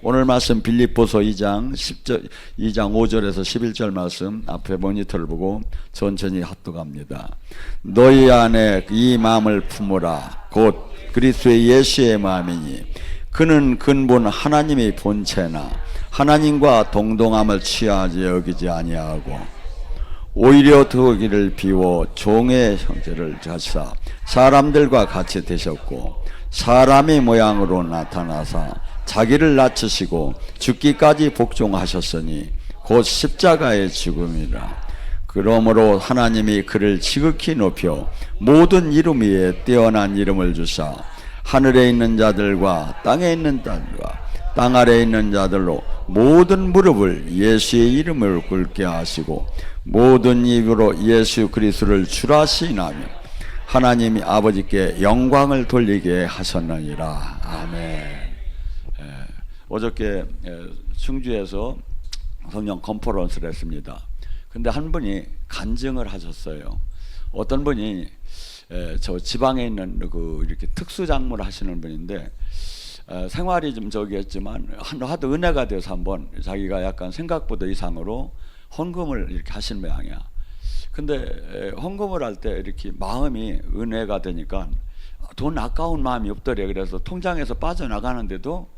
오늘 말씀 빌립보서 2장 10절, 2장 5절에서 11절 말씀 앞에 모니터를 보고 천천히 합독합니다. 너희 안에 이 마음을 품으라. 곧 그리스도의 예수의 마음이니 그는 근본 하나님의 본체나 하나님과 동등함을 취하지 여기지 아니하고 오히려 거기를 비워 종의 형체를 가지사 사람들과 같이 되셨고 사람의 모양으로 나타나사 자기를 낮추시고 죽기까지 복종하셨으니 곧 십자가의 죽음이라. 그러므로 하나님이 그를 지극히 높여 모든 이름 위에 뛰어난 이름을 주사 하늘에 있는 자들과 땅에 있는 자들과 땅 아래에 있는 자들로 모든 무릎을 예수의 이름을 꿇게 하시고 모든 입으로 예수 그리스도를 주라 시인하며 하나님이 아버지께 영광을 돌리게 하셨느니라. 아멘. 어저께 충주에서 성령 컨퍼런스를 했습니다. 근데 한 분이 간증을 하셨어요. 어떤 분이 저 지방에 있는 그 이렇게 특수작물을 하시는 분인데 생활이 좀 저기 했지만 하도 은혜가 돼서 한번 자기가 약간 생각보다 이상으로 헌금을 이렇게 하신 모양이야. 근데 헌금을 할 때 이렇게 마음이 은혜가 되니까 돈 아까운 마음이 없더래. 그래서 통장에서 빠져나가는데도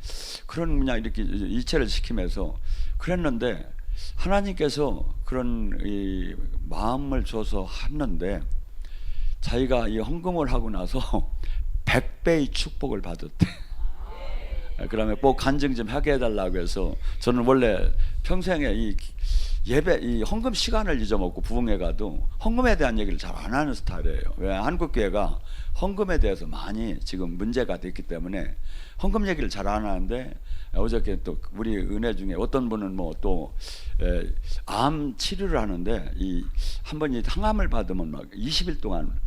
그런 그냥 이렇게 이체를 시키면서 그랬는데 하나님께서 그런 이 마음을 줘서 했는데 자기가 이 헌금을 하고 나서 100배의 축복을 받았대. 그러면 꼭 간증 좀 하게 해달라고 해서 저는 원래 평생에 이 예배, 이 헌금 시간을 잊어먹고 부흥회 가도 헌금에 대한 얘기를 잘 안 하는 스타일이에요. 왜? 한국교회가 헌금에 대해서 많이 지금 문제가 됐기 때문에 헌금 얘기를 잘 안 하는데 어저께 또 우리 은혜 중에 어떤 분은 뭐 또 암 치료를 하는데 이 한 번이 항암을 받으면 막 20일 동안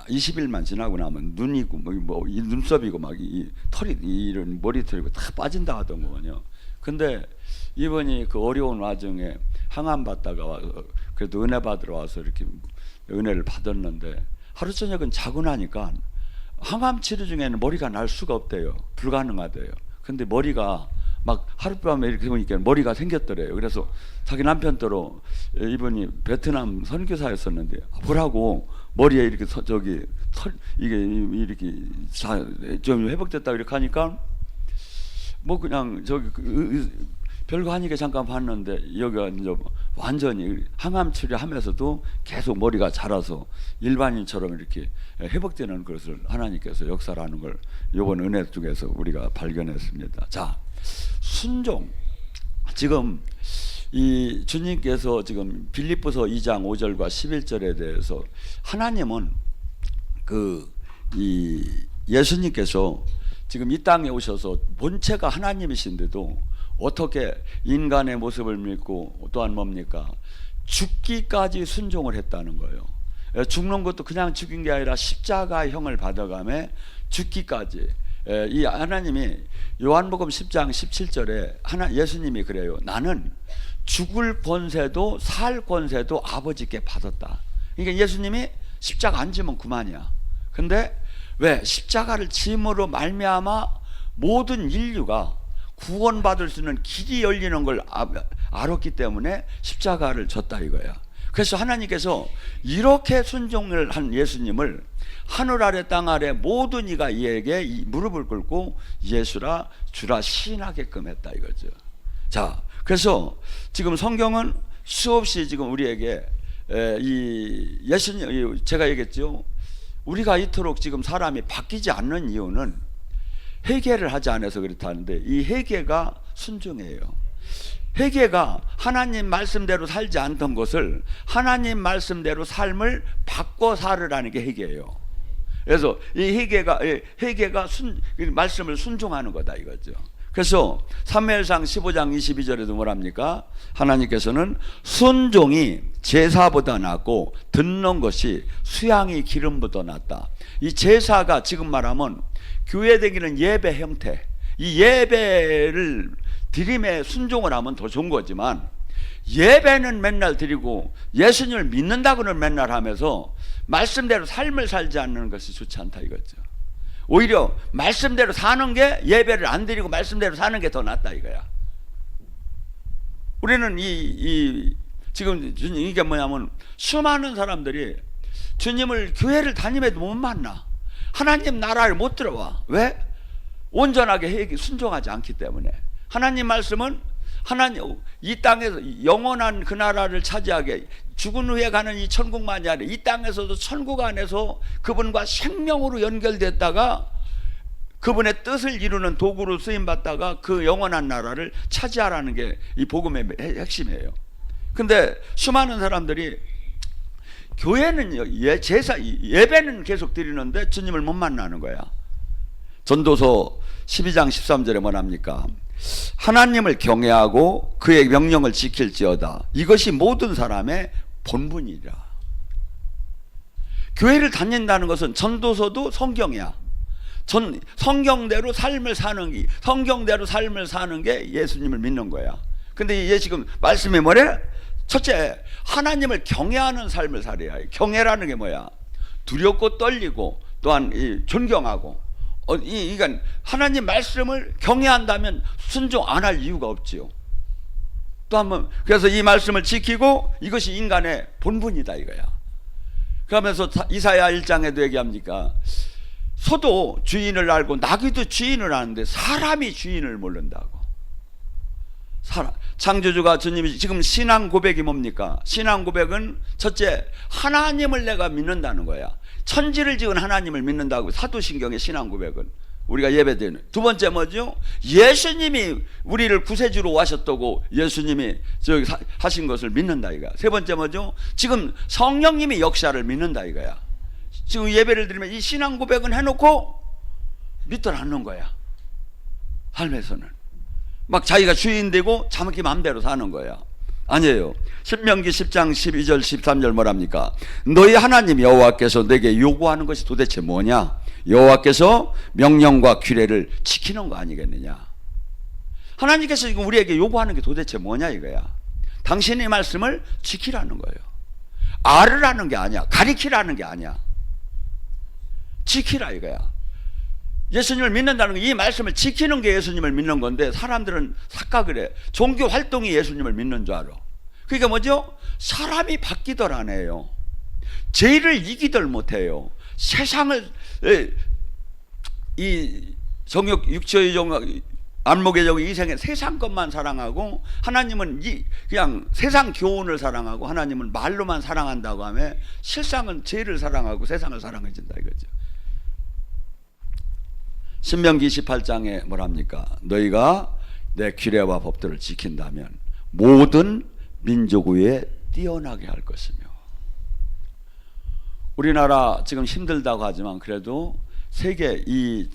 20일만 지나고 나면 눈이고 뭐 이 눈썹이고 막 이 털이 이런 머리털이고 다 빠진다 하더군요. 근데 이분이 그 어려운 와중에 항암 받다가 와서 그래도 은혜 받으러 와서 이렇게 은혜를 받았는데 하루 저녁은 자고 나니까 항암 치료 중에는 머리가 날 수가 없대요. 불가능하대요. 근데 머리가 막 하룻밤에 이렇게 보니까 머리가 생겼더래요. 그래서 자기 남편더러 이분이 베트남 선교사였었는데 뭐라고 머리에 이렇게 저기 털 이게 이렇게 좀 회복됐다 이렇게 하니까 뭐 그냥 저기 별거 아니게 잠깐 봤는데 여기가 이제 완전히 항암 치료하면서도 계속 머리가 자라서 일반인처럼 이렇게 회복되는 것을 하나님께서 역사라는 걸 이번 은혜 중에서 우리가 발견했습니다. 자, 순종. 지금 이 주님께서 지금 빌립보서 2장 5절과 11절에 대해서 하나님은 이 예수님께서 지금 이 땅에 오셔서 본체가 하나님이신데도 어떻게 인간의 모습을 믿고 또한 뭡니까? 죽기까지 순종을 했다는 거예요. 죽는 것도 그냥 죽인 게 아니라 십자가형을 받아가며 죽기까지. 이 하나님이 요한복음 10장 17절에 예수님이 그래요. 나는 죽을 권세도 살 권세도 아버지께 받았다. 그러니까 예수님이 십자가 안 지면 그만이야. 근데 왜? 십자가를 짐으로 말미암아 모든 인류가 구원받을 수 있는 길이 열리는 걸 알았기 때문에 십자가를 졌다 이거야. 그래서 하나님께서 이렇게 순종을 한 예수님을 하늘 아래 땅 아래 모든 이가 이에게 무릎을 꿇고 예수라 주라 시인하게끔 했다 이거죠. 자, 그래서 지금 성경은 수없이 지금 우리에게 이 예수님, 제가 얘기했죠. 우리가 이토록 지금 사람이 바뀌지 않는 이유는 회개를 하지 않아서 그렇다는데 이 회개가 순종이에요. 회개가 하나님 말씀대로 살지 않던 것을 하나님 말씀대로 삶을 바꿔 살으라는 게 회개예요. 그래서 이 회개가 말씀을 순종하는 거다 이거죠. 그래서 사무엘상 15장 22절에도 뭐랍니까? 하나님께서는 순종이 제사보다 낫고 듣는 것이 수양이 기름보다 낫다. 이 제사가 지금 말하면 교회 다니는 예배 형태, 이 예배를 드림에 순종을 하면 더 좋은 거지만 예배는 맨날 드리고 예수님을 믿는다고는 맨날 하면서 말씀대로 삶을 살지 않는 것이 좋지 않다 이거죠. 오히려 말씀대로 사는 게, 예배를 안 드리고 말씀대로 사는 게 더 낫다 이거야. 우리는 지금 이게 뭐냐면, 수많은 사람들이 주님을 교회를 다님에도 못 만나. 하나님 나라를 못 들어와. 왜? 온전하게 순종하지 않기 때문에. 하나님 말씀은 하나님 이 땅에서 영원한 그 나라를 차지하게, 죽은 후에 가는 이 천국만이 아니라 이 땅에서도 천국 안에서 그분과 생명으로 연결됐다가 그분의 뜻을 이루는 도구로 쓰임 받다가 그 영원한 나라를 차지하라는 게 이 복음의 핵심이에요. 근데 수많은 사람들이 교회는 예배는 계속 드리는데 주님을 못 만나는 거야. 전도서 12장 13절에 뭐랍니까? 하나님을 경외하고 그의 명령을 지킬지어다. 이것이 모든 사람의 본분이라. 교회를 다닌다는 것은, 전도서도 성경이야. 성경대로 삶을 사는 게 예수님을 믿는 거야. 근데 이게 지금 말씀이 뭐래? 첫째, 하나님을 경외하는 삶을 살아야 해. 경외라는 게 뭐야? 두렵고 떨리고 또한 존경하고. 그러니까 하나님 말씀을 경외한다면 순종 안 할 이유가 없지요. 또 한번, 그래서 이 말씀을 지키고, 이것이 인간의 본분이다 이거야. 그러면서 이사야 1장에도 얘기합니까? 소도 주인을 알고 나귀도 주인을 아는데 사람이 주인을 모른다고. 창조주가 주님이, 지금 신앙 고백이 뭡니까? 신앙 고백은 첫째, 하나님을 내가 믿는다는 거야. 천지를 지은 하나님을 믿는다고, 사도신경의 신앙 고백은 우리가 예배드리는. 두 번째 뭐죠? 예수님이 우리를 구세주로 오셨다고 예수님이 저기 하신 것을 믿는다 이거야. 세 번째 뭐죠? 지금 성령님이 역사를 믿는다 이거야. 지금 예배를 드리면 이 신앙 고백은 해놓고 믿들 않는 거야. 삶에서는 막 자기가 주인 되고 자기 마음대로 사는 거야. 아니에요. 신명기 10장 12절 13절 뭐랍니까? 너희 하나님 여호와께서 내게 요구하는 것이 도대체 뭐냐? 여호와께서 명령과 규례를 지키는 거 아니겠느냐? 하나님께서 지금 우리에게 요구하는 게 도대체 뭐냐 이거야. 당신의 말씀을 지키라는 거예요. 알으라는 게 아니야. 가리키라는 게 아니야. 지키라 이거야. 예수님을 믿는다는 거, 이 말씀을 지키는 게 예수님을 믿는 건데, 사람들은 착각을 해. 종교 활동이 예수님을 믿는 줄 알아. 그러니까 뭐죠? 사람이 바뀌더라네요. 죄를 이기들 못해요. 세상을, 이 정욕, 육체의 정, 안목의 정, 이생의 세상 것만 사랑하고, 하나님은 그냥 세상 교훈을 사랑하고, 하나님은 말로만 사랑한다고 하면 실상은 죄를 사랑하고 세상을 사랑해진다 이거죠. 신명기 28장에 뭐랍니까? 너희가 내 규례와 법들을 지킨다면 모든 민족 위에 뛰어나게 할 것이며. 우리나라 지금 힘들다고 하지만 그래도 세계 이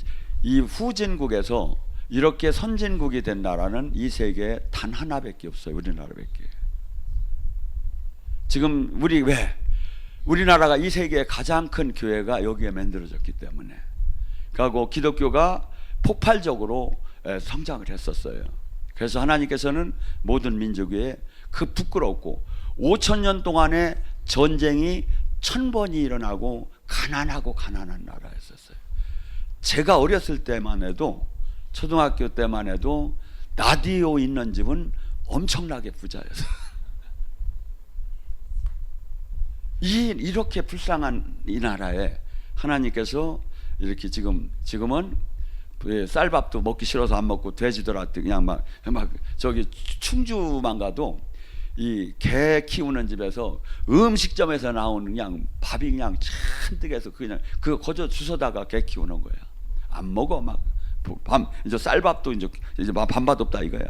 후진국에서 이렇게 선진국이 된 나라는 이 세계에 단 하나밖에 없어요. 우리나라밖에. 지금 우리나라가 이 세계의 가장 큰 교회가 여기에 만들어졌기 때문에. 그리고 기독교가 폭발적으로 성장을 했었어요. 그래서 하나님께서는 모든 민족 위에 그 부끄럽고 5,000년 동안의 전쟁이 1000번이 일어나고 가난하고 가난한 나라였었어요. 제가 어렸을 때만 해도, 초등학교 때만 해도 라디오 있는 집은 엄청나게 부자였어요. 이렇게 불쌍한 이 나라에 하나님께서 이렇게 지금은 쌀밥도 먹기 싫어서 안 먹고 돼지더라 그냥 막 저기 충주만 가도 이 개 키우는 집에서 음식점에서 나오는 그냥 밥이 그냥 잔뜩해서 그냥 그거 거저 주워다가 개 키우는 거야. 안 먹어. 막 이제 쌀밥도 이제 반밭 없다 이거야.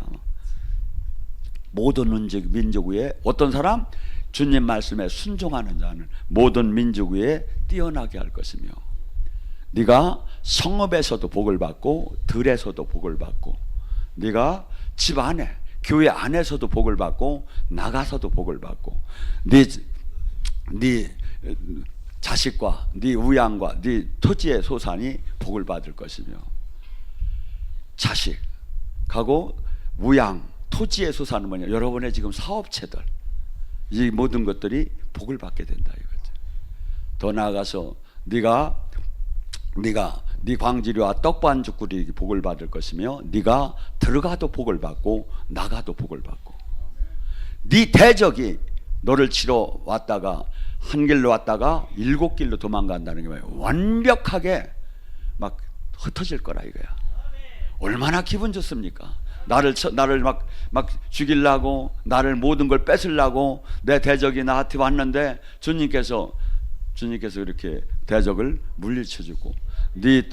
모든 민족 위에 어떤 사람? 주님 말씀에 순종하는 자는 모든 민족 위에 뛰어나게 할 것이며, 네가 성읍에서도 복을 받고 들에서도 복을 받고, 네가 집 안에 교회 안에서도 복을 받고 나가서도 복을 받고, 네 자식과 네 우양과 네 토지의 소산이 복을 받을 것이며, 자식하고 우양, 토지의 소산은 뭐냐? 여러분의 지금 사업체들, 이 모든 것들이 복을 받게 된다 이거죠. 더 나아가서 네가 네 광지리와 떡반죽 꿀이 복을 받을 것이며 네가 들어가도 복을 받고 나가도 복을 받고 네 대적이 너를 치러 왔다가 한 길로 왔다가 7길로 도망간다는 게 뭐예요? 완벽하게 막 흩어질 거라 이거야. 얼마나 기분 좋습니까? 나를 막 죽이려고 나를 모든 걸 뺏으려고 내 대적이 나한테 왔는데 주님께서 이렇게 대적을 물리쳐주고 네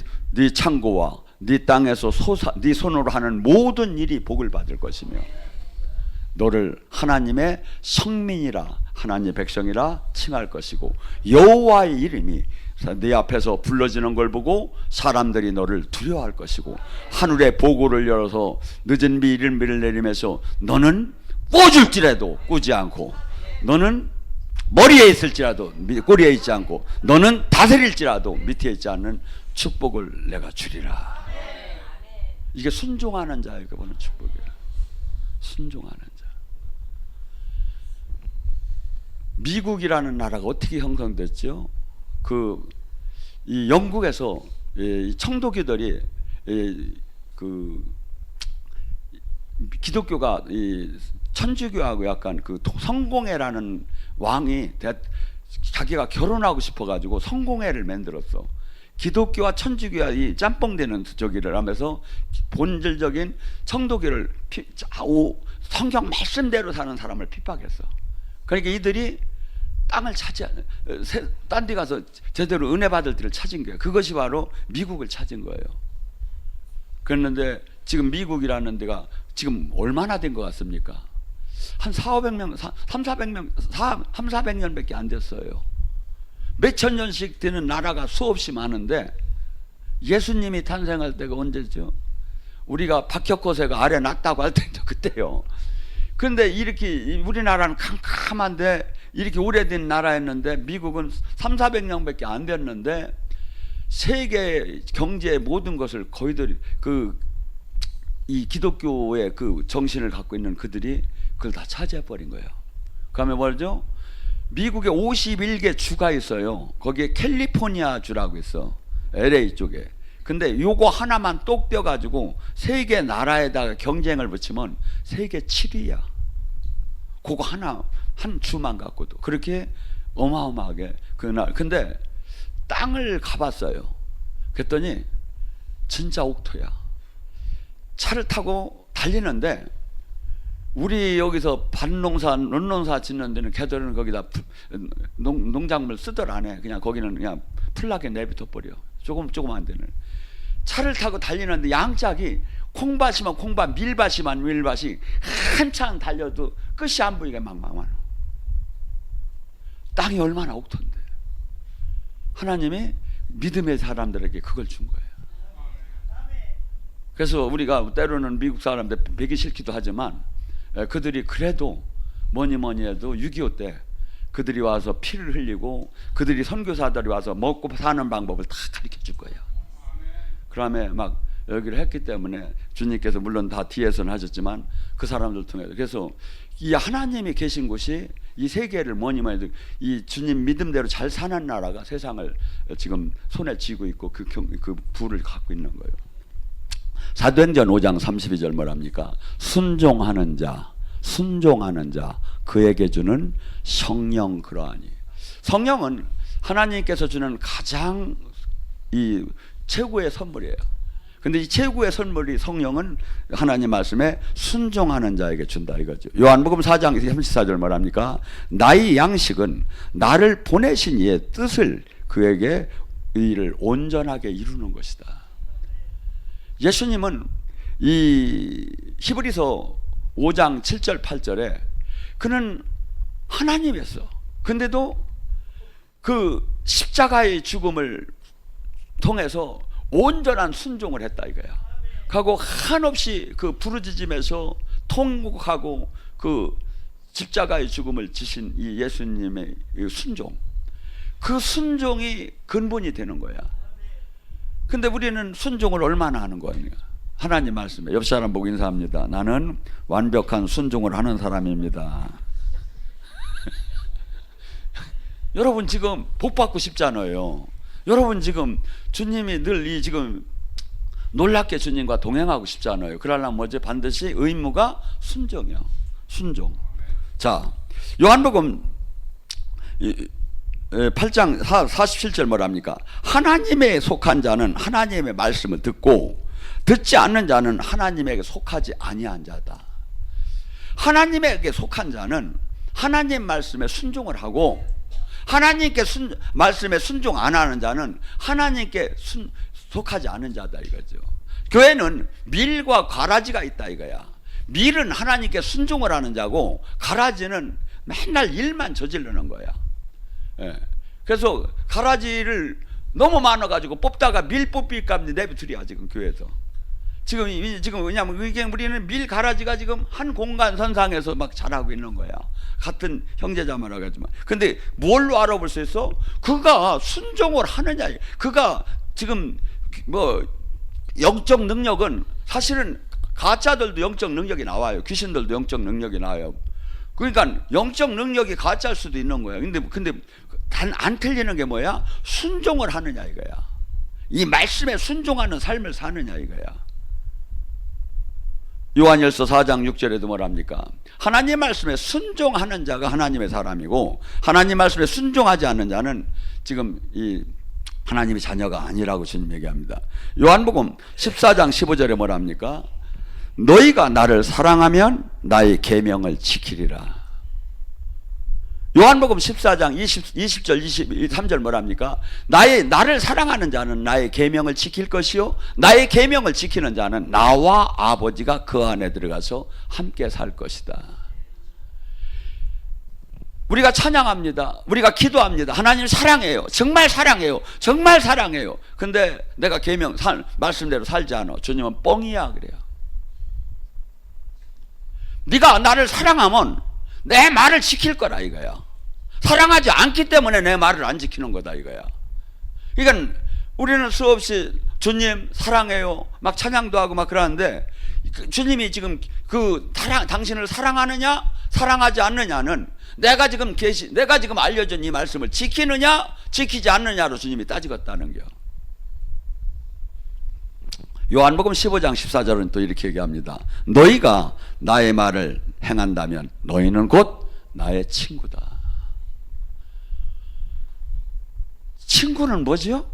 창고와 네 땅에서 네 손으로 하는 모든 일이 복을 받을 것이며 너를 하나님의 성민이라 하나님의 백성이라 칭할 것이고 여호와의 이름이 네 앞에서 불러지는 걸 보고 사람들이 너를 두려워할 것이고 하늘의 보고를 열어서 늦은 비를 내리면서 너는 꽂을지라도 꾸지 않고 너는 머리에 있을지라도 꼬리에 있지 않고 너는 다스릴지라도 밑에 있지 않는 축복을 내가 주리라. 이게 순종하는 자에게 보는 축복이에요. 순종하는 자. 미국이라는 나라가 어떻게 형성됐죠? 이 영국에서 이 청도기들이 기독교가 이 천주교하고 약간 성공회라는 왕이 자기가 결혼하고 싶어가지고 성공회를 만들었어. 기독교와 천주교와 이 짬뽕되는 저기를 하면서 본질적인 청도교를 성경 말씀대로 사는 사람을 핍박했어. 그러니까 이들이 땅을 딴 데 가서 제대로 은혜 받을 데를 찾은 거예요. 그것이 바로 미국을 찾은 거예요. 그랬는데 지금 미국이라는 데가 지금 얼마나 된 것 같습니까? 한 400명, 400년밖에 안 됐어요. 몇천 년씩 되는 나라가 수없이 많은데 예수님이 탄생할 때가 언제죠? 우리가 박혁거세가 아래 놨다고 할 때도 그때요. 그런데 이렇게 우리나라는 캄캄한데 이렇게 오래된 나라였는데 미국은 300~400년밖에 안 됐는데 세계 경제의 모든 것을 거의들 이 기독교의 그 정신을 갖고 있는 그들이 그걸 다 차지해 버린 거예요. 그러면 뭐죠? 미국에 51개 주가 있어요. 거기에 캘리포니아 주라고 있어. LA 쪽에. 근데 요거 하나만 똑 떼어가지고 세계 나라에다가 경쟁을 붙이면 세계 7위야. 그거 하나, 한 주만 갖고도. 그렇게 어마어마하게 그날. 근데 땅을 가봤어요. 그랬더니 진짜 옥토야. 차를 타고 달리는데 우리 여기서 밭농사, 논농사 짓는 데는 걔들은 거기다 농작물 쓰들 안 해. 그냥 거기는 그냥 플라게 내비둬 버려. 조그만 데는. 차를 타고 달리는데 양짝이 콩밭이면 콩밭, 밀밭이면 밀밭이 한참 달려도 끝이 안 보이게 막 많아. 땅이 얼마나 옥토인데. 하나님이 믿음의 사람들에게 그걸 준 거예요. 그래서 우리가 때로는 미국 사람들 배기 싫기도 하지만 그들이 그래도 뭐니 해도 6.25 때 그들이 와서 피를 흘리고 그들이 선교사들이 와서 먹고 사는 방법을 다 가르쳐 줄 거예요. 그다음에 막 여기를 했기 때문에 주님께서 물론 다 뒤에서는 하셨지만 그 사람들 통해서 그래서 이 하나님이 계신 곳이 이 세계를 뭐니 해도 이 주님 믿음대로 잘 사는 나라가 세상을 지금 손에 쥐고 있고 그 부를 갖고 있는 거예요. 사도행전 5장 32절 뭐랍니까? 순종하는 자 그에게 주는 성령 그러하니. 성령은 하나님께서 주는 가장 이 최고의 선물이에요. 근데 이 최고의 선물이 성령은 하나님 말씀에 순종하는 자에게 준다 이거죠. 요한복음 4장 34절 뭐랍니까? 나의 양식은 나를 보내신 이의 뜻을 그에게 의를 온전하게 이루는 것이다. 예수님은 이 히브리서 5장 7절 8절에 그는 하나님이었어. 근데도 그 십자가의 죽음을 통해서 온전한 순종을 했다 이거야. 하고 한없이 그 부르짖으면서 통곡하고 그 십자가의 죽음을 지신 이 예수님의 순종, 그 순종이 근본이 되는 거야. 근데 우리는 순종을 얼마나 하는 거예요? 하나님 말씀에 옆 사람 보고 인사합니다. 나는 완벽한 순종을 하는 사람입니다. 여러분 지금 복 받고 싶잖아요. 여러분 지금 주님이 늘 이 지금 놀랍게 주님과 동행하고 싶잖아요. 그러려면 뭐지? 반드시 의무가 순종이요. 순종. 자, 요한복음 8장 47절 뭐랍니까? 하나님에 속한 자는 하나님의 말씀을 듣고 듣지 않는 자는 하나님에게 속하지 아니한 자다. 하나님에게 속한 자는 하나님 말씀에 순종을 하고, 하나님께 말씀에 순종 안 하는 자는 하나님께 속하지 않은 자다 이거죠. 교회는 밀과 가라지가 있다 이거야. 밀은 하나님께 순종을 하는 자고, 가라지는 맨날 일만 저지르는 거야. 예. 그래서 가라지를 너무 많아가지고 뽑다가 밀 뽑힐 값이 내비두리야 지금 교회에서. 지금 왜냐면 이게 우리는 밀 가라지가 지금 한 공간 선상에서 막 자라고 있는 거야. 같은 형제자매라고 하지만. 근데 뭘로 알아볼 수 있어? 그가 순종을 하느냐. 그가 지금 뭐 영적 능력은 사실은 가짜들도 영적 능력이 나와요. 귀신들도 영적 능력이 나와요. 그러니까 영적 능력이 가짜일 수도 있는 거야. 근데 단 안 틀리는 게 뭐야? 순종을 하느냐 이거야. 이 말씀에 순종하는 삶을 사느냐 이거야. 요한일서 4장 6절에도 뭐랍니까? 하나님 말씀에 순종하는 자가 하나님의 사람이고, 하나님 말씀에 순종하지 않는 자는 지금 이 하나님의 자녀가 아니라고 주님 얘기합니다. 요한복음 14장 15절에 뭐랍니까? 너희가 나를 사랑하면 나의 계명을 지키리라. 요한복음 14장 20절 23절 뭐랍니까? 나를 사랑하는 자는 나의 계명을 지킬 것이요, 나의 계명을 지키는 자는 나와 아버지가 그 안에 들어가서 함께 살 것이다. 우리가 찬양합니다. 우리가 기도합니다. 하나님 사랑해요. 정말 사랑해요. 정말 사랑해요. 근데 내가 계명 말씀대로 살지 않아. 주님은 뻥이야 그래요. 네가 나를 사랑하면 내 말을 지킬 거라 이거야. 사랑하지 않기 때문에 내 말을 안 지키는 거다 이거야. 그러니까 우리는 수없이 주님 사랑해요 막 찬양도 하고 막 그러는데, 주님이 지금 당신을 사랑하느냐 사랑하지 않느냐는 내가 지금 알려준 이 말씀을 지키느냐 지키지 않느냐로 주님이 따지겠다는 겨. 요한복음 15장 14절은 또 이렇게 얘기합니다. 너희가 나의 말을 행한다면 너희는 곧 나의 친구다. 친구는 뭐죠?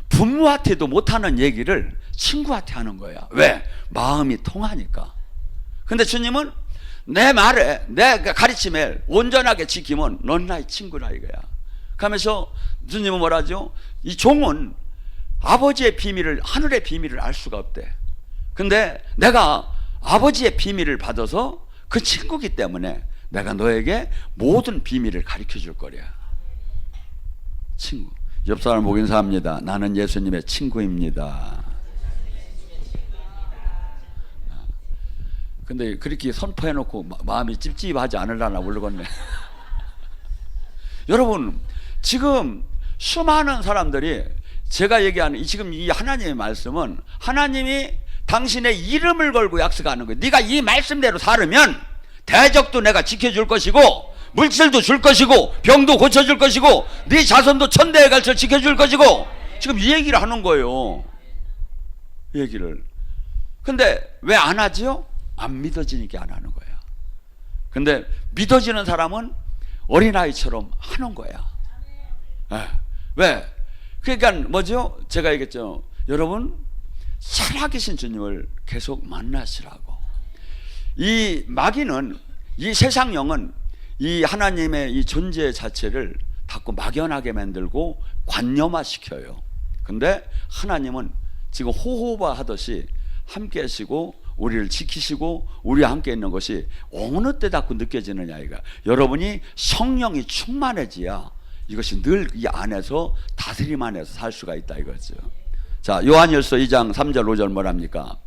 부모한테도 못하는 얘기를 친구한테 하는 거야. 왜? 마음이 통하니까. 근데 주님은 내 말에, 내 가르침에 온전하게 지키면 넌 나의 친구라 이거야. 그러면서 주님은 뭐라죠? 이 종은 아버지의 비밀을, 하늘의 비밀을 알 수가 없대. 근데 내가 아버지의 비밀을 받아서 그 친구기 때문에 내가 너에게 모든 비밀을 가르쳐 줄 거야. 친구. 옆 사람 보고 인사합니다. 나는 예수님의 친구입니다. 근데 그렇게 선포해놓고 마음이 찝찝하지 않으려나 모르겠네. 여러분, 지금 수많은 사람들이 제가 얘기하는 지금 이 하나님의 말씀은 하나님이 당신의 이름을 걸고 약속하는 거예요. 네가 이 말씀대로 살으면 대적도 내가 지켜줄 것이고, 물질도 줄 것이고, 병도 고쳐줄 것이고, 네 자손도 천대에 갈쳐 지켜줄 것이고, 지금 이 얘기를 하는 거예요. 이 얘기를. 근데 왜 안 하죠? 안 믿어지니까 안 하는 거야. 근데 믿어지는 사람은 어린아이처럼 하는 거야. 왜? 그러니까 뭐죠? 제가 얘기했죠. 여러분, 살아계신 주님을 계속 만나시라고. 이 마귀는, 이 세상 영은 이 하나님의 이 존재 자체를 자꾸 막연하게 만들고 관념화시켜요. 근데 하나님은 지금 호호바 하듯이 함께 하시고 우리를 지키시고 우리와 함께 있는 것이 어느 때 자꾸 느껴지느냐 이거. 여러분이 성령이 충만해져야 이것이 늘 이 안에서 다스림 안에서 살 수가 있다 이거죠. 자, 요한일서 2장 3절 5절 뭐랍니까?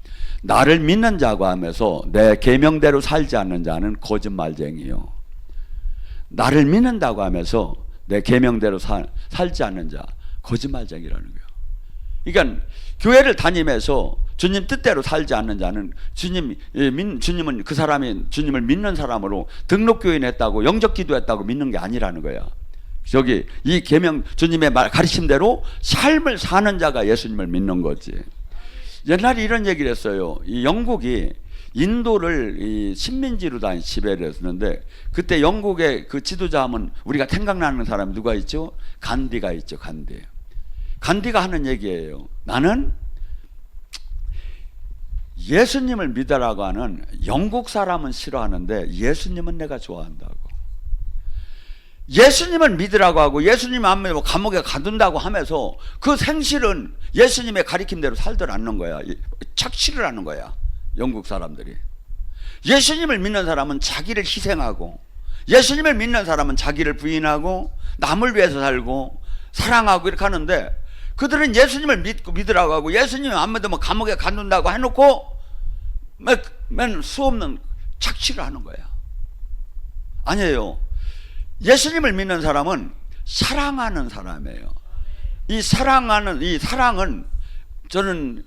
나를 믿는 자고 하면서 내 계명대로 살지 않는 자는 거짓말쟁이요. 나를 믿는다고 하면서 내 계명대로 살지 않는 자 거짓말쟁이라는 거예요. 그러니까 교회를 다니면서 주님 뜻대로 살지 않는 자는 주님은 그 사람이 주님을 믿는 사람으로 등록교인 했다고 영적 기도했다고 믿는 게 아니라는 거야. 저기 이 계명 주님의 가르침대로 삶을 사는 자가 예수님을 믿는 거지. 옛날에 이런 얘기를 했어요. 이 영국이 인도를 이 식민지로 다 지배를 했었는데, 그때 영국의 그 지도자 하면 우리가 생각나는 사람이 누가 있죠? 간디가 있죠. 간디가 하는 얘기예요. 나는 예수님을 믿으라고 하는 영국 사람은 싫어하는데 예수님은 내가 좋아한다고. 예수님을 믿으라고 하고 예수님 안 믿고 감옥에 가둔다고 하면서 그 생실은 예수님의 가리킴대로 살들 않는 거야. 착취를 하는 거야. 영국 사람들이. 예수님을 믿는 사람은 자기를 희생하고, 예수님을 믿는 사람은 자기를 부인하고 남을 위해서 살고 사랑하고 이렇게 하는데, 그들은 예수님을 믿으라고 하고 예수님 안 믿으면 감옥에 가둔다고 해놓고 맨 수없는 착취를 하는 거야. 아니에요. 예수님을 믿는 사람은 사랑하는 사람이에요. 이 사랑은 저는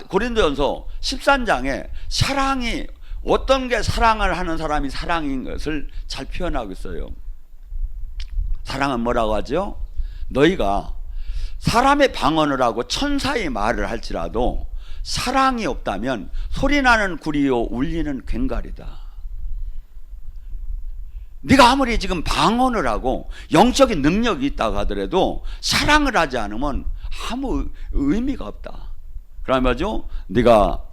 고린도전서 13장에 사랑이 어떤 게 사랑을 하는 사람이 사랑인 것을 잘 표현하고 있어요. 사랑은 뭐라고 하죠? 너희가 사람의 방언을 하고 천사의 말을 할지라도 사랑이 없다면 소리나는 구리요 울리는 괭갈이다. 네가 아무리 지금 방언을 하고 영적인 능력이 있다고 하더라도 사랑을 하지 않으면 아무 의미가 없다. 그러면 네가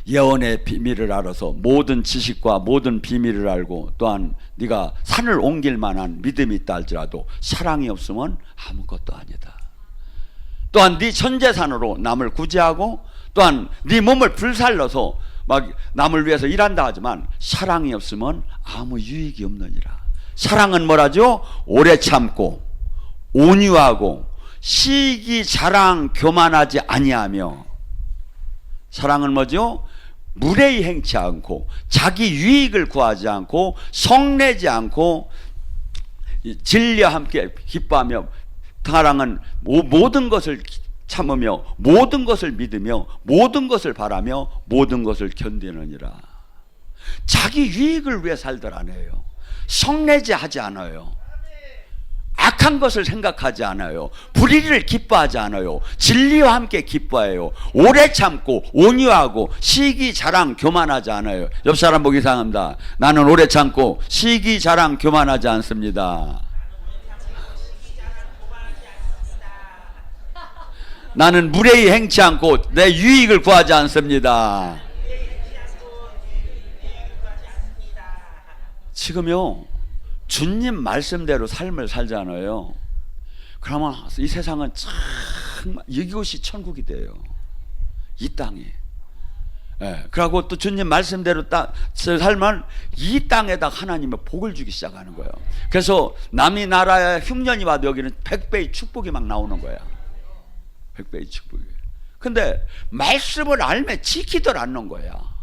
예언의 비밀을 알아서 모든 지식과 모든 비밀을 알고 또한 네가 산을 옮길 만한 믿음이 있다 할지라도 사랑이 없으면 아무것도 아니다. 또한 네 전재산으로 남을 구제하고 또한 네 몸을 불살러서 막 남을 위해서 일한다 하지만 사랑이 없으면 아무 유익이 없느니라. 사랑은 뭐라죠? 오래 참고 온유하고 시기 자랑 교만하지 아니하며. 사랑은 뭐죠? 무례히 행치 않고 자기 유익을 구하지 않고 성내지 않고 진리와 함께 기뻐하며, 사랑은 모든 것을 참으며 모든 것을 믿으며 모든 것을 바라며 모든 것을 견디느니라. 자기 유익을 위해 살들 안 해요. 성내지 하지 않아요. 악한 것을 생각하지 않아요. 불의를 기뻐하지 않아요. 진리와 함께 기뻐해요. 오래 참고 온유하고 시기 자랑 교만하지 않아요. 옆 사람 보기 이상합니다. 나는 오래 참고 시기 자랑 교만하지 않습니다. 나는 무례히 행치 않고 내 유익을 구하지 않습니다. 지금요 주님 말씀대로 삶을 살잖아요. 그러면 이 세상은 정말 이곳이 천국이 돼요. 이 땅이. 예, 그리고 또 주님 말씀대로 살면 이 땅에다 하나님의 복을 주기 시작하는 거예요. 그래서 남이 나라에 흉년이 와도 여기는 100배의 축복이 막 나오는 거야. 100배의 축복이. 근데 말씀을 알면 지키들 않는 거야.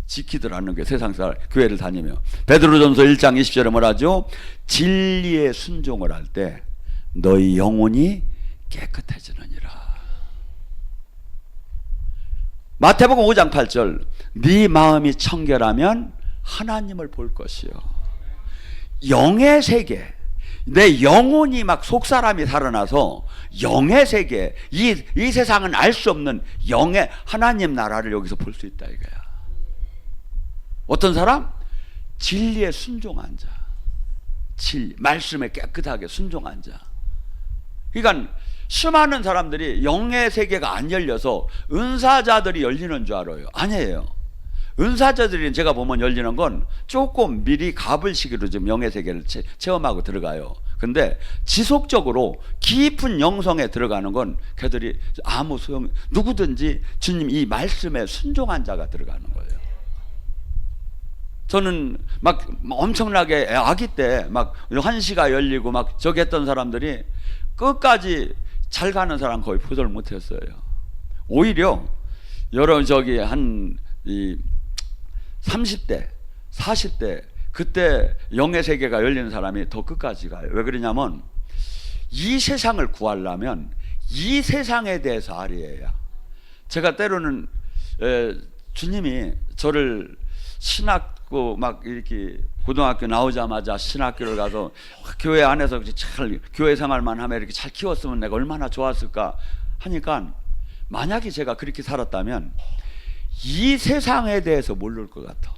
지키들 않는 게 세상 사람 교회를 다니며. 베드로전서 1장 20절에 뭐라죠? 진리에 순종을 할 때 너희 영혼이 깨끗해지느니라. 마태복음 5장 8절 네 마음이 청결하면 하나님을 볼 것이요. 영의 세계, 내 영혼이 막 속사람이 살아나서 영의 세계, 이 세상은 알 수 없는 영의 하나님 나라를 여기서 볼 수 있다 이거야. 어떤 사람? 진리에 순종한 자, 진리, 말씀에 깨끗하게 순종한 자. 그러니까 수많은 사람들이 영의 세계가 안 열려서 은사자들이 열리는 줄 알아요. 아니에요. 은사자들이 제가 보면 열리는 건 조금 미리 가불시기로 좀 영의 세계를 체험하고 들어가요. 근데 지속적으로 깊은 영성에 들어가는 건 걔들이 아무 소용, 누구든지 주님 이 말씀에 순종한 자가 들어가는 거예요. 저는 막 엄청나게 아기 때 막 환시가 열리고 막 저기 했던 사람들이 끝까지 잘 가는 사람 거의 보질 못했어요. 오히려 여러 저기 한 이 30대 40대 그때 영의 세계가 열리는 사람이 더 끝까지 가요. 왜 그러냐면 이 세상을 구하려면 이 세상에 대해서 알아야. 제가 때로는 주님이 저를 신학고 막 이렇게 고등학교 나오자마자 신학교를 가서 교회 안에서 잘 교회 생활만 하면 이렇게 잘 키웠으면 내가 얼마나 좋았을까 하니까, 만약에 제가 그렇게 살았다면 이 세상에 대해서 모를 것 같아.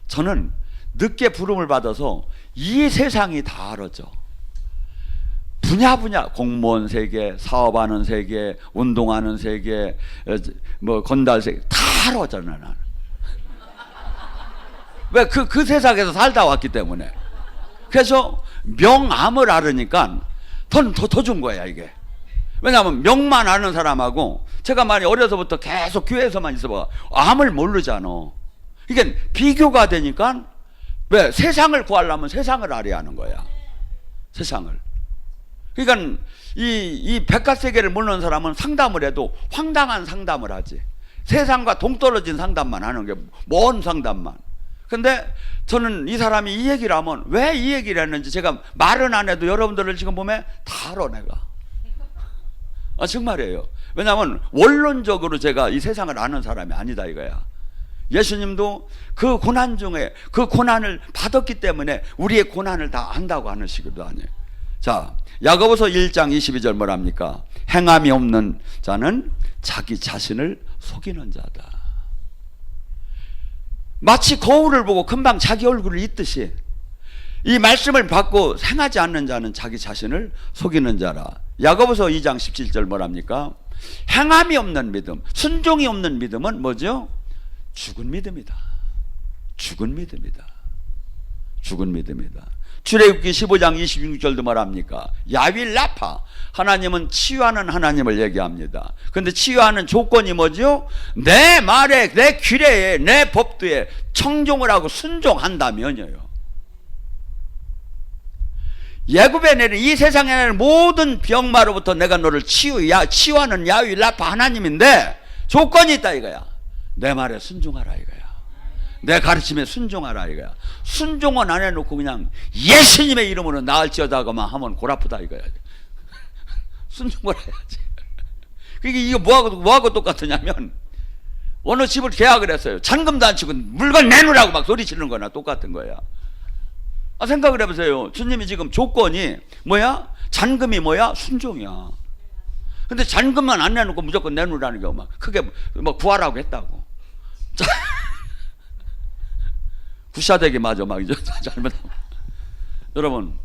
저는 늦게 부름을 받아서 이 세상이 다 알았죠. 분야 공무원 세계, 사업하는 세계, 운동하는 세계, 뭐 건달 세계 다 알았잖아요. 나는. 왜? 그 세상에서 살다 왔기 때문에. 그래서 명암을 알으니까 더 준 거야 이게. 왜냐하면 명만 아는 사람하고, 제가 많이 어려서부터 계속 교회에서만 있어봐, 암을 모르잖아. 이게 비교가 되니까, 왜? 세상을 구하려면 세상을 알아야 하는 거야. 세상을. 그러니까 이 백화세계를 모르는 사람은 상담을 해도 황당한 상담을 하지. 세상과 동떨어진 상담만 하는 게, 먼 상담만. 근데 저는 이 사람이 이 얘기를 하면 왜 이 얘기를 했는지 제가 말은 안 해도 여러분들을 지금 보면 다 알아 내가. 정말이에요. 왜냐하면 원론적으로 제가 이 세상을 아는 사람이 아니다 이거야. 예수님도 그 고난 중에 그 고난을 받았기 때문에 우리의 고난을 다 안다고 하는 식으로 아니에요. 자, 야고보서 1장 22절 뭐랍니까? 행함이 없는 자는 자기 자신을 속이는 자다. 마치 거울을 보고 금방 자기 얼굴을 잊듯이, 이 말씀을 받고 행하지 않는 자는 자기 자신을 속이는 자라. 야고보서 2장 17절 뭐랍니까? 행함이 없는 믿음, 순종이 없는 믿음은 뭐죠? 죽은 믿음이다. 죽은 믿음이다. 죽은 믿음이다. 출애굽기 15장 26절도 말합니까? 야윌라파, 하나님은 치유하는 하나님을 얘기합니다. 그런데 치유하는 조건이 뭐죠? 내 말에, 내 규례에, 내 법도에 청종을 하고 순종한다면요. 예굽에 내린 이 세상에 내린 모든 병마로부터 내가 너를 치유하는 야윌라파 하나님인데, 조건이 있다 이거야. 내 말에 순종하라 이거야. 내 가르침에 순종하라 이거야. 순종은 안 해놓고 그냥 예수님의 이름으로 나을지어다가만 하면 골아프다 이거야. 순종을 해야지. 그게 이게 뭐하고 똑같으냐면, 어느 집을 계약을 했어요. 잔금도 안 치고 물건 내놓으라고 막 소리치는 거나 똑같은 거야. 생각을 해보세요. 주님이 지금 조건이 뭐야? 잔금이 뭐야? 순종이야. 근데 잔금만 안 내놓고 무조건 내놓으라는 게 막 크게 뭐 구하라고 했다고. 구샤되게 맞아 막 이제 잘못하면. 여러분,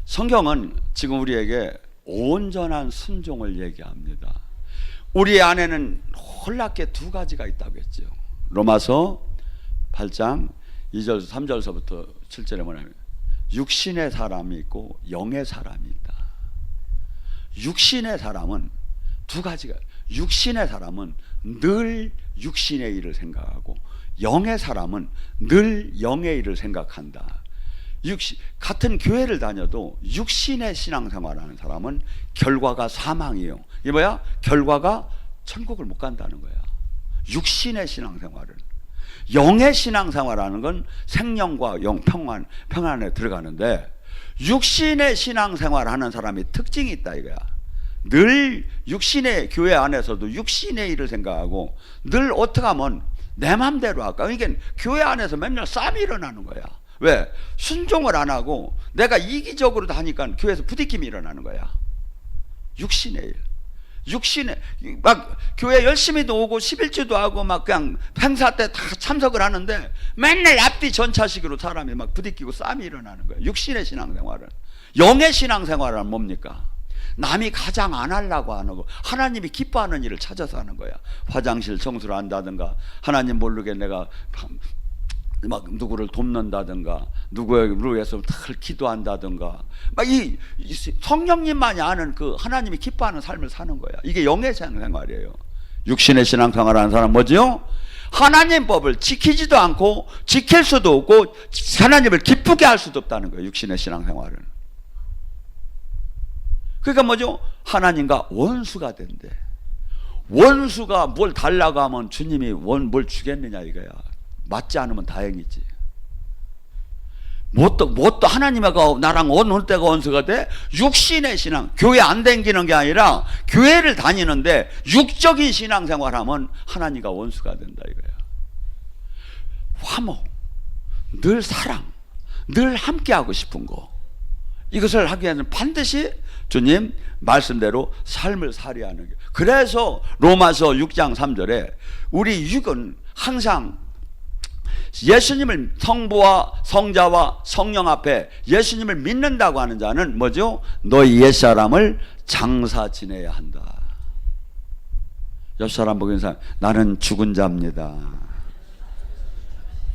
성경은 지금 우리에게 온전한 순종을 얘기합니다. 우리 안에는 놀랍게 두 가지가 있다고 했죠. 로마서 8장 2절 3절서부터 7절에 뭐냐면, 육신의 사람이 있고 영의 사람이 있다. 육신의 사람은 두 가지가, 육신의 사람은 늘 육신의 일을 생각하고, 영의 사람은 늘 영의 일을 생각한다. 같은 교회를 다녀도 육신의 신앙생활하는 사람은 결과가 사망이에요. 이게 뭐야? 결과가 천국을 못 간다는 거야. 육신의 신앙생활은. 영의 신앙생활하는 건 생명과 영 평안에 들어가는데, 육신의 신앙생활하는 사람이 특징이 있다 이거야. 늘 육신의 교회 안에서도 육신의 일을 생각하고, 늘 어떻게 하면 내 맘대로 할까? 이게 교회 안에서 맨날 싸움이 일어나는 거야. 왜? 순종을 안 하고 내가 이기적으로 하니까 교회에서 부딪힘이 일어나는 거야. 육신의 일. 육신의, 막 교회 열심히도 오고 11주도 하고 막 그냥 행사 때 다 참석을 하는데 맨날 앞뒤 전차식으로 사람이 막 부딪히고 싸움이 일어나는 거야. 육신의 신앙생활은. 영의 신앙생활은 뭡니까? 남이 가장 안 하려고 하는 거, 하나님이 기뻐하는 일을 찾아서 하는 거야. 화장실 청소를 한다든가, 하나님 모르게 내가 막 누구를 돕는다든가, 누구를 위해서 기도한다든가, 막 이 성령님만이 아는 그 하나님이 기뻐하는 삶을 사는 거야. 이게 영의 신앙생활이에요. 육신의 신앙생활하는 사람 뭐죠? 하나님 법을 지키지도 않고 지킬 수도 없고 하나님을 기쁘게 할 수도 없다는 거예요. 육신의 신앙생활은. 그러니까 뭐죠? 하나님과 원수가 된대. 원수가 뭘 달라고 하면 주님이 뭘 주겠느냐 이거야. 맞지 않으면 다행이지. 뭐 또 하나님하고 나랑 어느 때가 원수가 돼? 육신의 신앙. 교회 안 다니는 게 아니라 교회를 다니는데 육적인 신앙생활하면 하나님과 원수가 된다 이거야. 화목, 늘 사랑, 늘 함께하고 싶은 거, 이것을 하기 위해서는 반드시 주님 말씀대로 삶을 살아야 하는 게. 그래서 로마서 6장 3절에 우리 육은 항상 예수님을, 성부와 성자와 성령 앞에 예수님을 믿는다고 하는 자는 뭐죠? 너희 옛사람을 장사 지내야 한다. 옆 사람 보고 있는 사람, 나는 죽은 자입니다.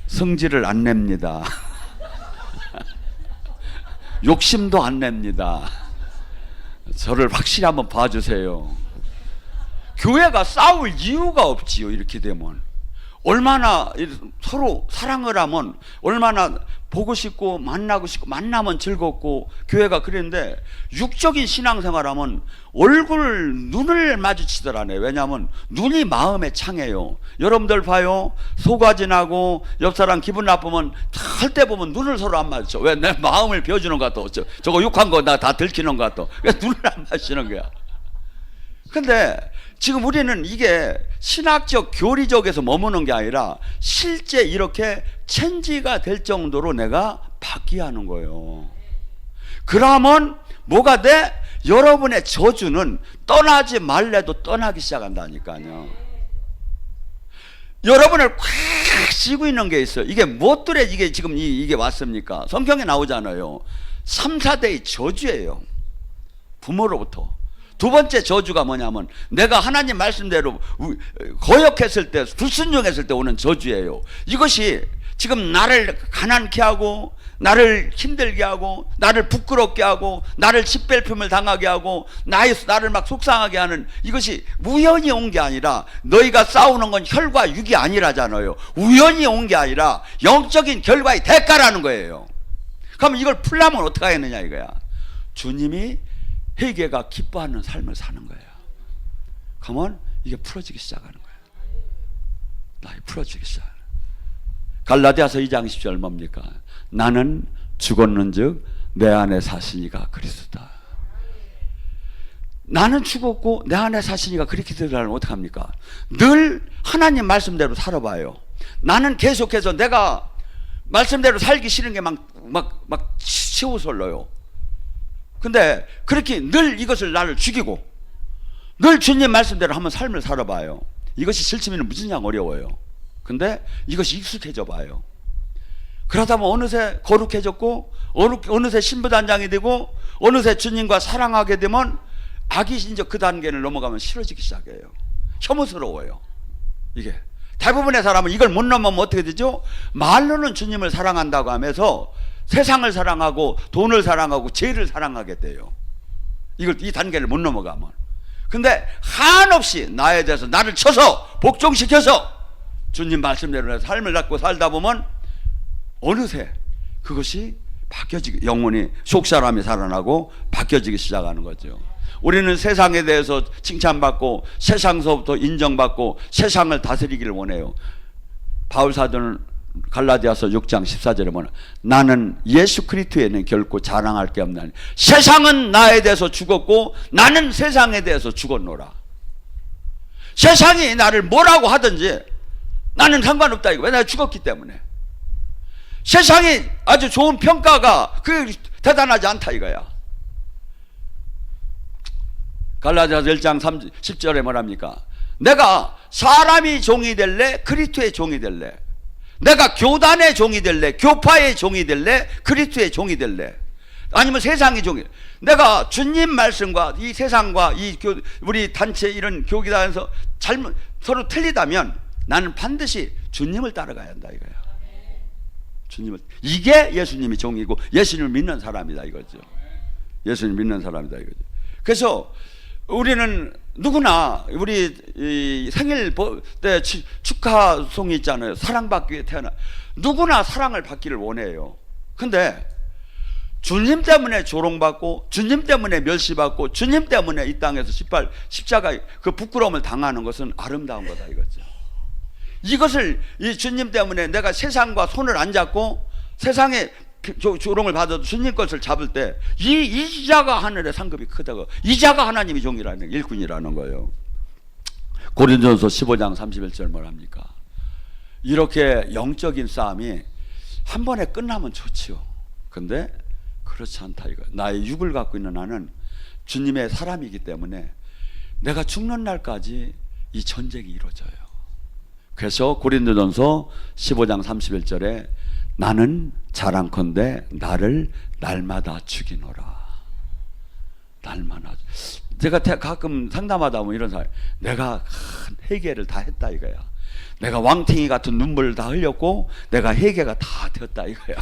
성질을 안 냅니다. 욕심도 안 냅니다. 저를 확실히 한번 봐주세요. 교회가 싸울 이유가 없지요. 이렇게 되면 얼마나 서로 사랑을 하면 얼마나 보고 싶고 만나고 싶고 만나면 즐겁고 교회가 그랬는데, 육적인 신앙생활하면 눈을 마주치더라네. 왜냐하면 눈이 마음에 창해요. 여러분들 봐요. 속아지 나고 옆 사람 기분 나쁘면 할 때 보면 눈을 서로 안 마주쳐. 왜? 내 마음을 비워주는 것 같아. 저거 욕한 거 나 다 들키는 것 같아. 왜 눈을 안 마주치는 거야? 근데 지금 우리는 이게 신학적 교리적에서 머무는 게 아니라 실제 이렇게 체인지가 될 정도로 내가 바뀌어야 하는 거예요. 그러면 뭐가 돼? 여러분의 저주는 떠나지 말래도 떠나기 시작한다니까요. 여러분을 꽉 쥐고 있는 게 있어요. 이게 무엇들에 이게 지금 이게 왔습니까? 성경에 나오잖아요. 3, 4대의 저주예요. 부모로부터. 두 번째 저주가 뭐냐면 내가 하나님 말씀대로 거역했을 때, 불순종했을 때 오는 저주예요. 이것이 지금 나를 가난케 하고 나를 힘들게 하고 나를 부끄럽게 하고 나를 짓밟힘을 당하게 하고 나를 막 속상하게 하는, 이것이 우연히 온 게 아니라, 너희가 싸우는 건 혈과 육이 아니라잖아요. 우연히 온 게 아니라 영적인 결과의 대가라는 거예요. 그럼 이걸 풀려면 어떻게 하겠느냐 이거야. 주님이 회개가 기뻐하는 삶을 사는 거예요. 그러면 이게 풀어지기 시작하는 거예요. 나이 풀어지기 시작하는 거예요. 갈라디아서 2장 10절 뭡니까? 나는 죽었는즉 내 안에 사시니가 그리스도다. 나는 죽었고 내 안에 사시니가 그렇게 되려면 어떡합니까? 늘 하나님 말씀대로 살아봐요. 나는 계속해서 내가 말씀대로 살기 싫은 게 막 치우설러요. 근데 그렇게 늘 이것을 나를 죽이고 늘 주님 말씀대로 한번 삶을 살아봐요. 이것이 실천이는 무진장 어려워요. 근데 이것이 익숙해져 봐요. 그러다 보면 어느새 거룩해졌고 어느새 신부단장이 되고 어느새 주님과 사랑하게 되면 악이 이제 그 단계를 넘어가면 싫어지기 시작해요. 혐오스러워요. 이게 대부분의 사람은 이걸 못 넘으면 어떻게 되죠? 말로는 주님을 사랑한다고 하면서 세상을 사랑하고 돈을 사랑하고 죄를 사랑하게 돼요. 이 단계를 못 넘어가면. 근데 한없이 나에 대해서 나를 쳐서 복종시켜서 주님 말씀대로 삶을 갖고 살다 보면 어느새 그것이 바뀌어지기, 영혼이 속사람이 살아나고 바뀌어지기 시작하는 거죠. 우리는 세상에 대해서 칭찬받고 세상서부터 인정받고 세상을 다스리기를 원해요. 바울 사도는 갈라디아서 6장 14절에 보면 나는 예수 그리스도에는 결코 자랑할 게 없나니 세상은 나에 대해서 죽었고 나는 세상에 대해서 죽었노라. 세상이 나를 뭐라고 하든지 나는 상관없다 이거. 왜? 내가 죽었기 때문에. 세상이 아주 좋은 평가가 그게 대단하지 않다 이거야. 갈라디아서 1장 10절에 뭐랍니까? 내가 사람이 종이 될래? 그리스도의 종이 될래? 내가 교단의 종이 될래? 교파의 종이 될래? 그리스도의 종이 될래? 아니면 세상의 종이? 내가 주님 말씀과 이 세상과 우리 단체 이런 교기단에서 서로 틀리다면 나는 반드시 주님을 따라가야 한다 이거야. 이게 예수님이 종이고 예수님을 믿는 사람이다 이거죠. 예수님 믿는 사람이다 이거죠. 그래서 우리는 누구나 우리 생일 때 축하송이 있잖아요. 사랑받기 위해 태어나. 누구나 사랑을 받기를 원해요. 근데 주님 때문에 조롱받고 주님 때문에 멸시받고 주님 때문에 이 땅에서 십자가 그 부끄러움을 당하는 것은 아름다운 거다 이거죠. 이것을 이 주님 때문에 내가 세상과 손을 안 잡고 세상에 조롱을 받아도 주님 것을 잡을 때 이 자가 하늘의 상급이 크다고. 이 자가 하나님의 종이라는 일꾼이라는 거예요. 고린도전서 15장 31절 뭐랍니까? 이렇게 영적인 싸움이 한 번에 끝나면 좋지요. 근데 그렇지 않다 이거. 나의 육을 갖고 있는 나는 주님의 사람이기 때문에 내가 죽는 날까지 이 전쟁이 이루어져요. 그래서 고린도전서 15장 31절에 나는 자랑컨대 나를 날마다 죽이노라. 날마다. 제가 가끔 상담하다 보면 이런 사람, 내가 큰 회개를 다 했다 이거야. 내가 왕탱이 같은 눈물을 다 흘렸고 내가 회개가 다 되었다 이거야.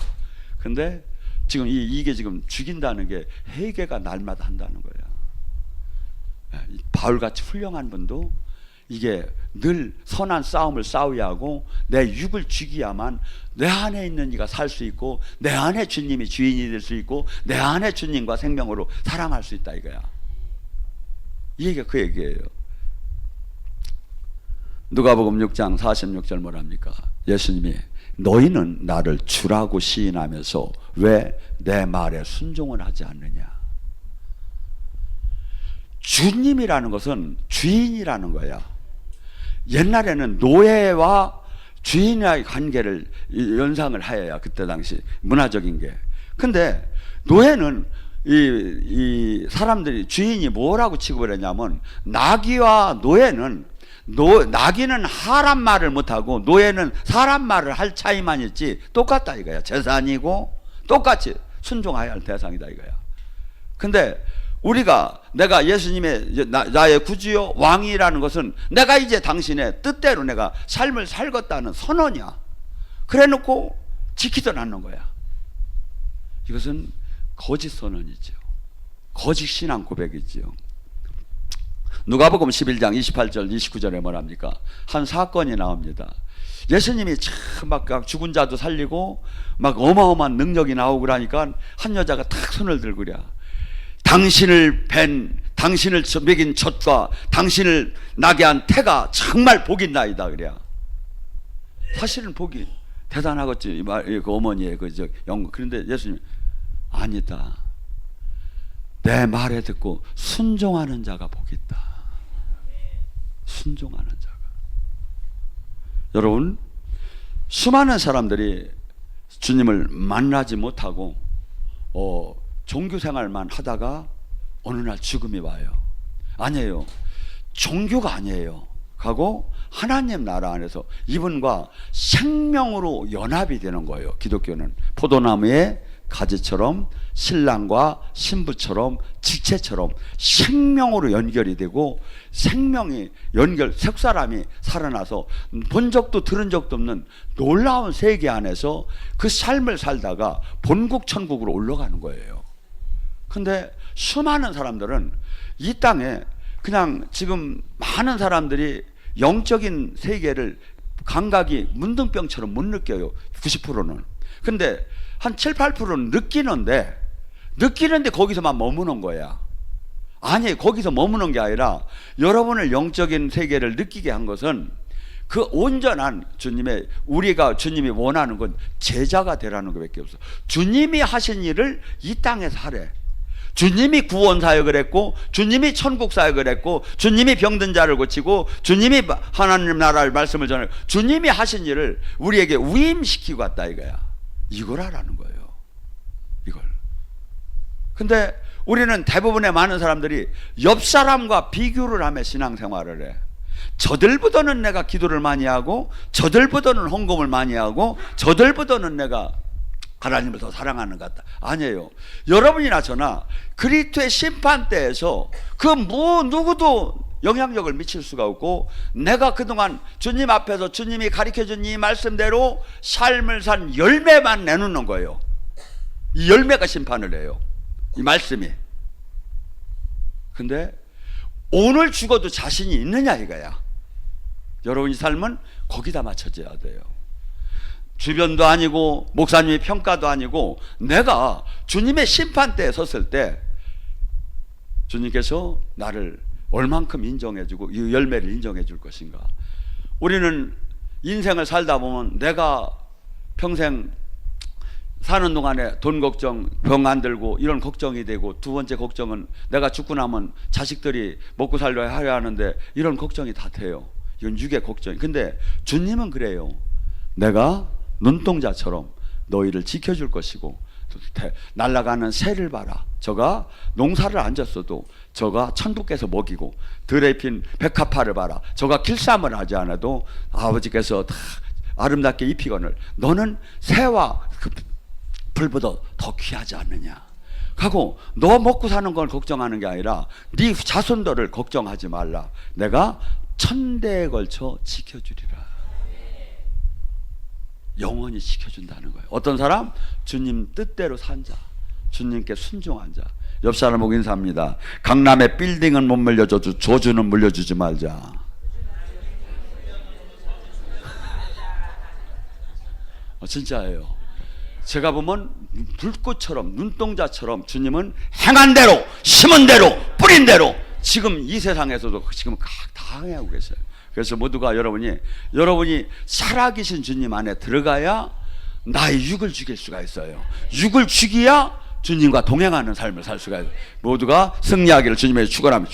근데 지금 이게 지금 죽인다는 게 회개가 날마다 한다는 거야. 바울같이 훌륭한 분도 이게 늘 선한 싸움을 싸워야 하고 내 육을 죽여야만 내 안에 있는 이가 살 수 있고 내 안에 주님이 주인이 될 수 있고 내 안에 주님과 생명으로 사랑할 수 있다 이거야. 이 얘기가 그 얘기예요. 누가복음 6장 46절 뭐랍니까? 예수님이 너희는 나를 주라고 시인하면서 왜 내 말에 순종을 하지 않느냐. 주님이라는 것은 주인이라는 거야. 옛날에는 노예와 주인의 관계를 연상을 하여야 그때 당시 문화적인 게. 근데 노예는 이 사람들이 주인이 뭐라고 취급을 했냐면 나귀와 노예는 나귀는 사람 말을 못하고 노예는 사람 말을 할 차이만 있지 똑같다 이거야. 재산이고 똑같이 순종해야 할 대상이다 이거야. 근데 내가 예수님의 나의 구주요 왕이라는 것은 내가 이제 당신의 뜻대로 내가 삶을 살겠다는 선언이야. 그래 놓고 지키도 않는 거야. 이것은 거짓 선언이죠. 거짓 신앙 고백이지요. 누가복음 11장 28절 29절에 뭐랍니까? 한 사건이 나옵니다. 예수님이 참 막 죽은 자도 살리고 막 어마어마한 능력이 나오고 그러니까 한 여자가 탁 손을 들고 그래. 당신을 먹인 젖과 당신을 나게 한 태가 정말 복이 나이다 그래. 사실은 복이 대단하겠지. 그 어머니의 영광. 그런데 예수님 아니다. 내 말에 듣고 순종하는 자가 복이 있다. 순종하는 자가. 여러분, 수많은 사람들이 주님을 만나지 못하고 종교 생활만 하다가 어느 날 죽음이 와요. 아니에요. 종교가 아니에요. 하고 하나님 나라 안에서 이분과 생명으로 연합이 되는 거예요. 기독교는 포도나무의 가지처럼 신랑과 신부처럼 지체처럼 생명으로 연결이 되고 생명이 석 사람이 살아나서 본 적도 들은 적도 없는 놀라운 세계 안에서 그 삶을 살다가 본국 천국으로 올라가는 거예요. 근데 수많은 사람들은 이 땅에 그냥 지금 많은 사람들이 영적인 세계를 감각이 문둥병처럼 못 느껴요. 90%는. 근데 한 7, 8%는 느끼는데 거기서만 머무는 거야. 아니, 거기서 머무는 게 아니라 여러분을 영적인 세계를 느끼게 한 것은 그 온전한 주님이 원하는 건 제자가 되라는 것밖에 없어. 주님이 하신 일을 이 땅에서 하래. 주님이 구원 사역을 했고, 주님이 천국 사역을 했고, 주님이 병든 자를 고치고, 주님이 하나님 나라의 말씀을 전하고, 주님이 하신 일을 우리에게 위임시키고 갔다 이거야. 이걸 하라는 거예요. 이걸. 근데 우리는 대부분의 많은 사람들이 옆 사람과 비교를 하며 신앙생활을 해. 저들보다는 내가 기도를 많이 하고, 저들보다는 헌금을 많이 하고, 저들보다는 내가 하나님을 더 사랑하는 것 같다. 아니에요. 여러분이나 저나 그리스도의 심판대에서 누구도 영향력을 미칠 수가 없고, 내가 그동안 주님 앞에서 주님이 가르쳐준 이 말씀대로 삶을 산 열매만 내놓는 거예요. 이 열매가 심판을 해요. 이 말씀이. 근데 오늘 죽어도 자신이 있느냐 이거야. 여러분의 삶은 거기다 맞춰져야 돼요. 주변도 아니고 목사님의 평가도 아니고 내가 주님의 심판대에 섰을 때 주님께서 나를 얼만큼 인정해주고 이 열매를 인정해줄 것인가. 우리는 인생을 살다 보면 내가 평생 사는 동안에 돈 걱정, 병 안 들고 이런 걱정이 되고, 두 번째 걱정은 내가 죽고 나면 자식들이 먹고 살려야 하는데 이런 걱정이 다 돼요. 이건 육의 걱정. 근데 주님은 그래요. 내가 눈동자처럼 너희를 지켜줄 것이고, 날아가는 새를 봐라. 저가 농사를 안 졌어도 저가 천국에서 먹이고, 들에 핀 백합화를 봐라. 저가 길쌈을 하지 않아도 아버지께서 다 아름답게 입히거늘 너는 새와 그 불보다 더 귀하지 않느냐 하고, 너 먹고 사는 걸 걱정하는 게 아니라 네 자손들을 걱정하지 말라. 내가 천대에 걸쳐 지켜주리라. 영원히 지켜준다는 거예요. 어떤 사람? 주님 뜻대로 산 자, 주님께 순종한 자. 옆 사람 보고 인사합니다. 강남의 빌딩은 못 물려줘도 조주는 물려주지 말자. 진짜예요. 제가 보면 불꽃처럼, 눈동자처럼 주님은 행한 대로, 심은 대로, 뿌린 대로 지금 이 세상에서도 지금 다 행하고 계세요. 그래서 모두가 여러분이 살아계신 주님 안에 들어가야 나의 육을 죽일 수가 있어요. 육을 죽여야 주님과 동행하는 삶을 살 수가 있어요. 모두가 승리하기를 주님의 축원합니다.